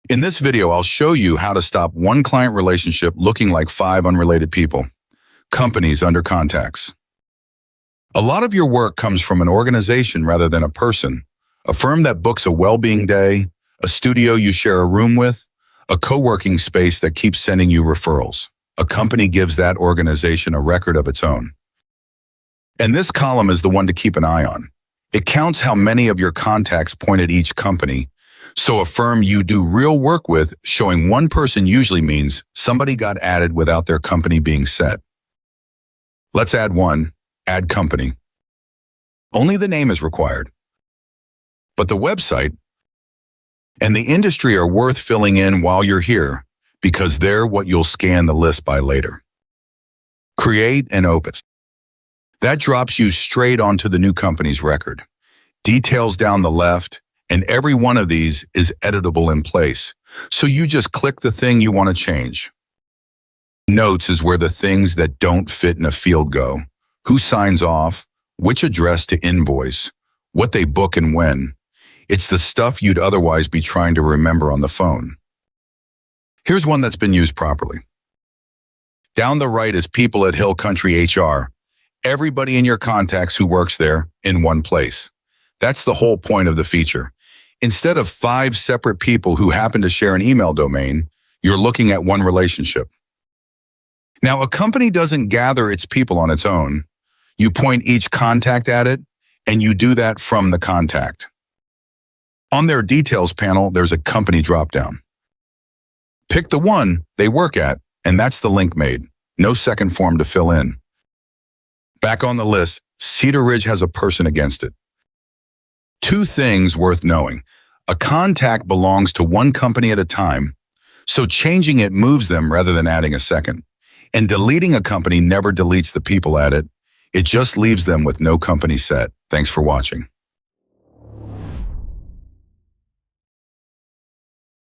In this video, I'll show you how to stop one client relationship looking like 5 unrelated people, companies under contacts. A lot of your work comes from an organization rather than a person, a firm that books a well-being day, a studio you share a room with, a co-working space that keeps sending you referrals. A company gives that organization a record of its own. And this column is the one to keep an eye on. It counts how many of your contacts point at each company. So a firm you do real work with showing one person usually means somebody got added without their company being set. Let's add one, add company. Only the name is required. But the website and the industry are worth filling in while you're here because they're what you'll scan the list by later. Create and open. That drops you straight onto the new company's record. Details down the left, and every one of these is editable in place. So you just click the thing you want to change. Notes is where the things that don't fit in a field go. Who signs off, which address to invoice, what they book and when. It's the stuff you'd otherwise be trying to remember on the phone. Here's one that's been used properly. Down the right is people at Hill Country HR. Everybody in your contacts who works there in one place. That's the whole point of the feature. Instead of 5 separate people who happen to share an email domain, you're looking at one relationship. Now, a company doesn't gather its people on its own. You point each contact at it, and you do that from the contact. On their details panel, there's a company dropdown. Pick the one they work at, and that's the link made. No second form to fill in. Back on the list, Cedar Ridge has a person against it. 2 things worth knowing. A contact belongs to one company at a time, so changing it moves them rather than adding a second. And deleting a company never deletes the people at it. It just leaves them with no company set. Thanks for watching.